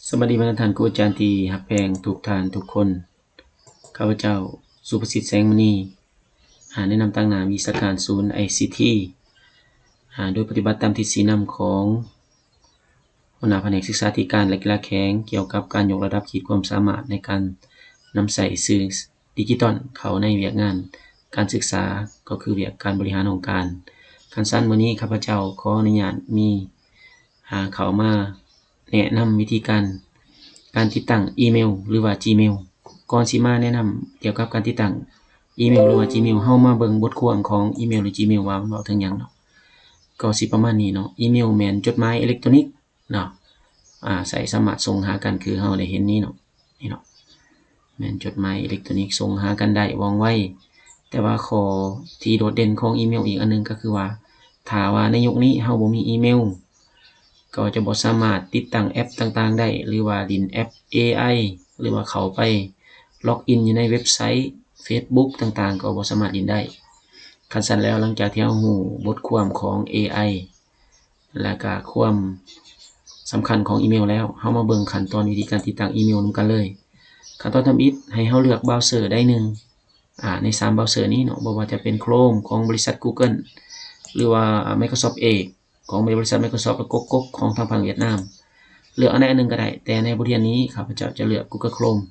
สวัสดีบรรดาท่านครูอาจารย์ที่ฮักแพงทุกท่านทุกคนข้าพเจ้าสุภสิทธิ์แสงมณีแนะนำตั้งนามวิชาการศูนย์ ICT โดยปฏิบัติตามทฤษฎีนำของหัวหน้าแผนกศึกษาธิการและกีฬาแข่งเกี่ยวกับการยกระดับขีดความสามารถในการนำใส่สื่อดิจิตอลเข้าในเวียกงานการศึกษาก็คือเวียกการบริหารองค์การขั้นสั้นวันนี้ข้าพเจ้าขออนุญาตมีเข้ามาแนะนำวิธีการติดตั้งอีเมลหรือว่า Gmail ก่อนสิมาแนะนำเกี่ยวกับการติดตั้งอีเมลหรือว่า Gmail เฮามาเบิ่งบทความของอีเมลหรือ Gmail ว่ามันเว้าถึงหยังเนาะก็สิประมาณนี้เนาะอีเมลแม่นจดหมายอิเล็กทรอนิกส์เนาะใส่สามารถส่งหากันคือเฮาได้เห็นนี้เนาะนี่เนาะแม่นจดหมายอิเล็กทรอนิกส์ส่งหากันได้ว่องไวแต่ว่าข้อที่โดดเด่นของอีเมลอีกอันนึงก็คือว่าถ้าว่าในยุคนี้เฮาบ่มีอีเมลก็จะบ่สามารถติดตั้งแอปต่างๆได้หรือว่าดินแอป AI หรือว่าเข้าไปล็อกอินอยู่ในเว็บไซต์ Facebook ต่างๆก็บ่สามารถดินได้คันซั่นแล้วหลังจากที่เราฮู้บทความของ AI และก็ความสำคัญของอีเมลแล้วเฮามาเบิ่งขั้นตอนวิธีการติดตั้งอีเมลนำกันเลยขั้นตอนทำอิฐให้เฮาเลือกเบราว์เซอร์ได้หนึ่งใน3เบราว์เซอร์นี้เนาะบ่ว่าจะเป็น Chrome ของบริษัท Google หรือว่า Microsoft Edge ของบริษัท Microsoft และก๊กๆของทางฝั่งเวียดนามเลือกอันใดอันหนึ่งก็ได้แต่ในบทเรียนนี้ข้าพเจ้าจะเลือก Google Chrome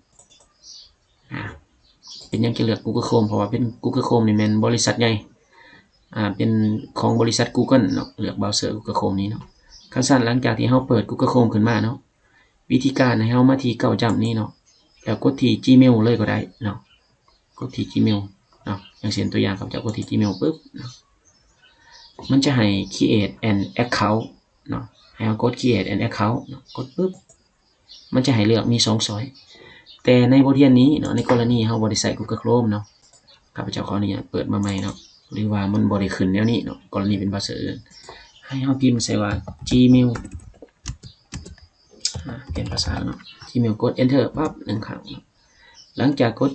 เป็นยังจะเลือก Google Chrome เพราะว่าเป็น Google Chrome นี่แม่นบริษัทใหญ่เป็นของบริษัท Google เนาะเลือกเบราว์เซอร์ Google Chrome นี้เนาะขั้นสั้นหลังจากที่เฮาเปิด Google Chrome ขึ้นมาเนาะวิธีการให้เฮามาที่เก้าจำนี้เนาะแล้วกดที่ Gmail เลยก็ได้เนาะกดที่ Gmail เนาะอย่างเช่นตัวอย่างข้าพเจ้ากดที่ Gmail ปึ๊บเนาะมันจะให้ create an account เนาะให้เรากด create an account เนาะกดปึ๊บมันจะให้เลือกมี2ช้อยแต่ในบทเรียนนี้เนาะในกรณีเฮาบ่ได้ใช้ Google Chrome เนาะข้าพเจ้าขออนุญาตเปิดมาใหม่เนาะหรือว่ามันบ่ได้ขึ้นแนวนี้เนาะกรณีเป็นภาษาอื่นให้เฮาพิมพ์ใส่ว่า Gmail เปลี่ยนภาษาเนาะ Gmail กด enter ปั๊บ1ครั้งหลังจากกด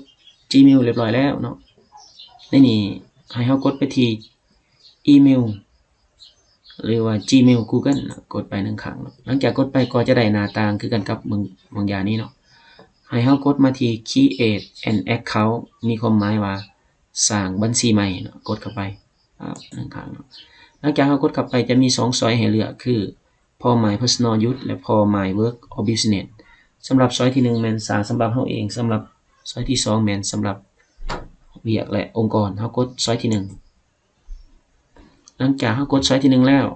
Gmail เรียบร้อยแล้วเนาะในนี้ให้เฮากดไปที่อีเมลหรือว่า Gmail Google กดไป1ครั้งหลังจากกดไปก็จะได้หน้าต่างคือกันกับบางอย่างนี้เนาะให้เฮากดมาที่ create an account มีความหมายว่าสร้างบัญชีใหม่เนาะกดเข้าไป1ครั้งหลังจากเฮากดเข้าไปจะมี2ช้อยให้เลือกคือ for my personal use และ for my work or business สำหรับช้อยที่1แม่นสร้างสำหรับเฮาเองสำหรับช้อยที่2แม่นสำหรับเวียกและองค์กรเฮากดช้อยที่1หลังจากเฮากดช้อยที่1แล้ว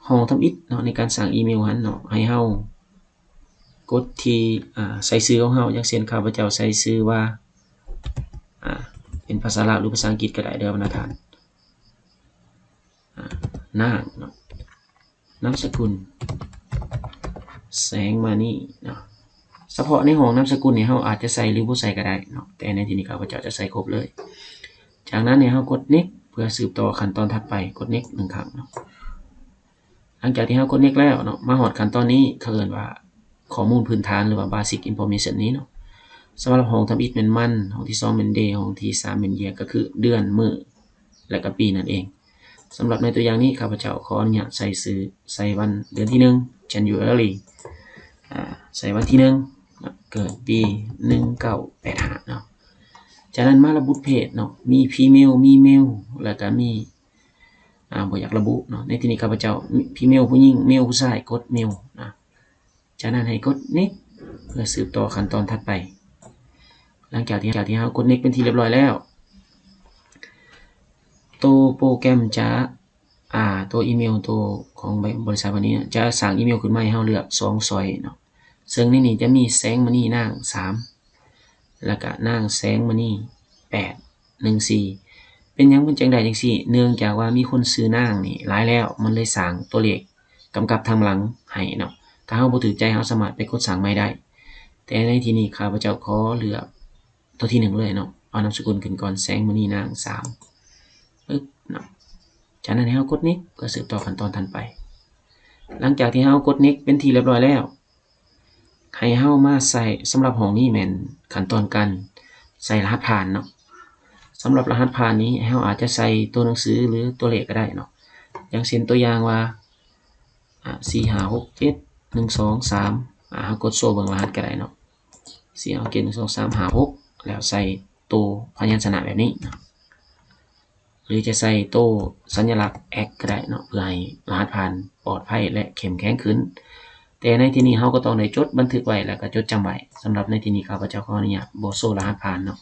ห้องทำอิฐเนาะในการสร้างอีเมลหันเนาะให้เฮากดที่ใส่ชื่อของเฮาอย่างเช่นข้าพเจ้าใส่ชื่อว่าเป็นภาษาลาวหรือภาษาอังกฤษก็ได้เด้อบรรดาท่านนางเนาะนามสกุลแสงมานี่เนาะเฉพาะในห้องนามสกุลนี่เฮาอาจจะใส่หรือบ่ใส่ก็ได้เนาะแต่ในที่นี้ข้าพเจ้าจะใส่ครบเลยจากนั้นเนี่ยเฮากด next เพื่อสืบต่อขั้นตอนถัดไปกด next 1ครั้งเนาะหลังจากที่เฮากด next แล้วเนาะมาฮอดขั้นตอนนี้เขาเอิ้นว่าข้อมูลพื้นฐานหรือว่า basic information นี้เนาะสำหรับห้องทำอิฐเป็นมันห้องที่2เป็น day ห้องที่3เป็น year ก็คือเดือนมื้อและก็ปีนั่นเองสำหรับในตัวอย่างนี้ข้าพเจ้าขออนุญาตใส่วันเดือนที่1 January ใส่วันที่1เกิดปี1985เนาะจากนั้นมาระบุเพศเนาะมี female มี male แล้วก็มีบ่อยากระบุเนาะในที่นี้ข้าพเจ้า female ผู้หญิง male ผู้ชายกด male นะจากนั้นให้กด next เพื่อสืบต่อขั้นตอนถัดไปหลังจากที่เฮากด next เป็นที่เรียบร้อยแล้วตัวโปรแกรมจะตัวอีเมลตัวของบริษัทวันนี้จะสั่งอีเมลขึ้นมาให้เฮาเลือก2ช้อยเนาะซึ่งในนี้จะมีแสงมณีนาง3แล้วก็นางแสงมณี814เป็นหยังเป็นจังได๋จังซี่เนื่องจากว่ามีคนซื้อนางนี่หลายแล้วมันเลยสร้างตัวเลขกำกับทางหลังให้เนาะถ้าเฮาบ่ถูกใจเฮาสามารถไปกดสร้างใหม่ได้แต่ในที่นี้ข้าพเจ้าขอเลือกตัวที่1เลยเนาะเอานามสกุลขึ้นก่อนแสงมณีนาง3ปึ๊บเนาะจากนั้นให้เฮากด next เพื่อสืบต่อขั้นตอนถัดไปหลังจากที่เฮากด next เป็นที่เรียบร้อยแล้วให้เฮามาใส่สำหรับห้องนี้แม่นขั้นตอนการใส่รหัสผ่านเนาะสำหรับรหัสผ่านนี้เฮาอาจจะใส่ตัวหนังสือหรือตัวเลขก็ได้เนาะอย่างเช่นตัวอย่างว่า4 5 6 7 1 2 3 เฮากดโซ่เบิ่งรหัสก็ได้เนาะสิเอาเกณฑ์1 2 3 5 6แล้วใส่ตัวพยัญชนะแบบนี้เนาะหรือจะใส่ตัวสัญลักษณ์ X ก็ได้เนาะเพื่อให้รหัสผ่านปลอดภัยและเข้มแข็งขึ้นแต่ในที่นี้เฮาก็ต้องได้จดบันทึกไว้แล้วก็จดจำไว้สำหรับในที่นี้ข้าพเจ้าขออนุญาตบ่โซ่รหัสผ่านเนาะ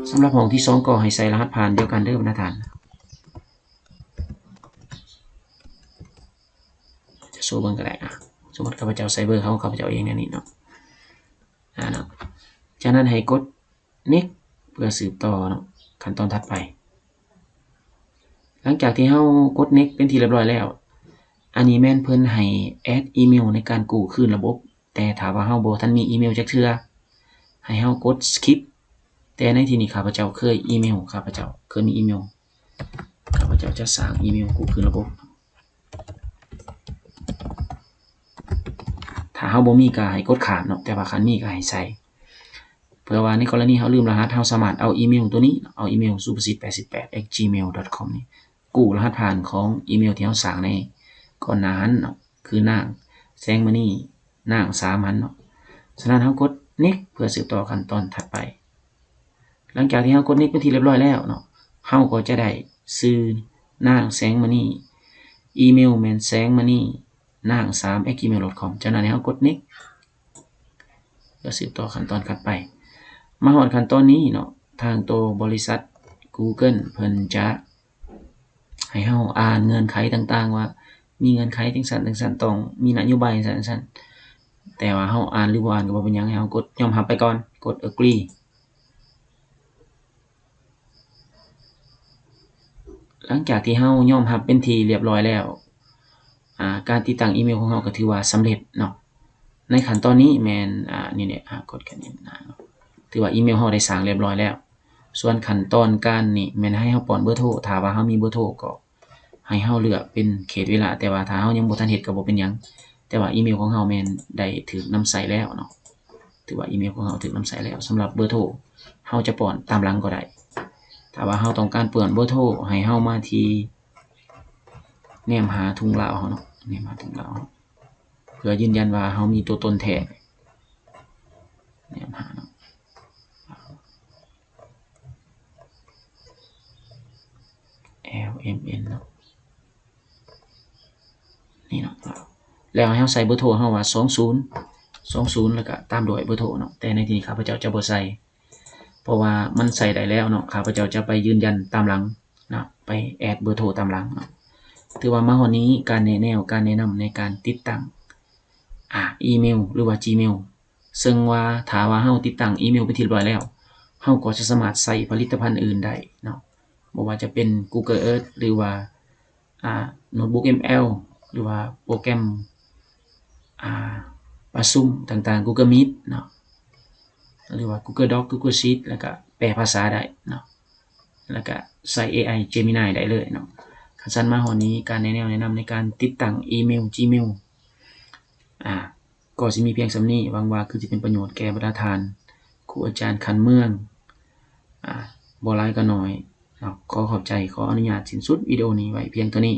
สำหรับห้องที่2ก็ให้ใส่รหัสผ่านเดียวกันเด้อบรรทัดจะโซ่เบิ่งก็ได้สมมติข้าพเจ้าใส่เบอร์ข้าพเจ้าเองนี่เนาะเนาะจากนั้นให้กด next เพื่อสืบต่อเนาะขั้นตอนถัดไปหลังจากที่เฮากด next เป็นที่เรียบร้อยแล้วอันนี้แม่นเพิ่นให้แอดอีเมลในการกู้คืนระบบแต่ถ้าว่าเฮาบ่ทันมีอีเมลจักเทื่อให้เฮากด skip แต่ในที่นี้ข้าพเจ้าเคยมีอีเมลข้าพเจ้าจะสร้างอีเมลกู้คืนระบบถ้าเฮาบ่มีก็ให้กดข้ามเนาะแต่ว่าคันมีก็ให้ใส่เพื่อว่าในกรณีเฮาลืมรหัสเฮาสามารถเอาอีเมลตัวนี้เอาอีเมล supersit88@gmail.com นี่กู้รหัสผ่านของอีเมลที่เฮาสร้างในก่อนหน้านั้นเนาะคือนางแสงมณีนางสามัญเนาะฉะนั้นเฮากด next เพื่อสืบต่อขั้นตอนถัดไปหลังจากที่เฮากด next เป็นที่เรียบร้อยแล้วเนาะเฮาก็จะได้ชื่อนางแสงมณีอีเมลแม่นแสงมณีนาง 3@gmail.com จากนั้นเฮากด next เพื่อสืบต่อขั้นตอนถัดไปมาฮอดขั้นตอนนี้เนาะทางตัวบริษัท Google เพิ่นจะให้เฮาอ่านเงื่อนไขต่างๆว่ามีเงื่อนไขจังซั่นต้องมีนโยบายจังซั่นแต่ว่าเฮาอ่านหรือบ่อ่านก็บ่เป็นหยังให้เฮากดยอมรับไปก่อนกด agree หลังจากที่เฮายอมรับเป็นที่เรียบร้อยแล้วการติดตั้งอีเมลของเฮาก็ถือว่าสำเร็จเนาะในขั้นตอนนี้แม่นนี่แหละกดกันนี่ถือว่าอีเมลเฮาได้สร้างเรียบร้อยแล้วส่วนขั้นตอนการนี่แม่นให้เฮาป้อนเบอร์โทรถ้าว่าเฮามีเบอร์โทรก็ให้เฮาเลือกเป็นเขตเวลาแต่ว่าถ้าเฮายังบ่ทันเฮ็ดก็บ่เป็นหยังแต่ว่าอีเมลของเฮาแม่นได้ถูกนำใส่แล้วเนาะถือว่าอีเมลของเฮาถูกนำใส่แล้วสำหรับเบอร์โทรเฮาจะป้อนตามหลังก็ได้ถ้าว่าเฮาต้องการเปลี่ยนเบอร์โทรให้เฮามาที่แนมหาทุ่งลาวเฮาเนาะแนมหาทุ่งลาวเพื่อยืนยันว่าเฮามีตัวตนแท้แนมหาเนาะLMN เนาะนี่เนาะแล้วให้เฮาใส่เบอร์โทรเฮาว่า20แล้วก็ตามด้วยเบอร์โทรเนาะแต่ในที่นี้ข้าพเจ้าจะบ่ใส่เพราะว่ามันใส่ได้แล้วเนาะข้าพเจ้าจะไปยืนยันตามหลังเนาะไปแอดเบอร์โทรตามหลังเนาะถือว่ามาฮอดนี้การแนะนำในการติดตั้งอีเมลหรือว่า Gmail ซึ่งว่าถ้าว่าเฮาติดตั้งอีเมลไปที่เรียบร้อยแล้วเฮาก็จะสามารถใส่ผลิตภัณฑ์อื่นได้เนาะบ่ว่าจะเป็น Google Earth หรือว่าNotebook ML หรือว่าโปรแกรมประชุมต่างๆ Google Meet เนาะหรือว่า Google Doc Google Sheet แล้วก็แปลภาษาได้เนาะแล้วก็ใส่ AI Gemini ได้เลยเนาะคันซั่นมาฮอดนี้การแนะนำในการติดตั้งอีเมล Gmail ก็สิมีเพียงส่ำนี้หวังว่าคือสิเป็นประโยชน์แก่บรรดาท่านครูอาจารย์คันเมืองบ่หลายก็น้อยเนาะขอขอบใจขออนุญาตสิ้นสุดวิดีโอนี้ไว้เพียงเท่านี้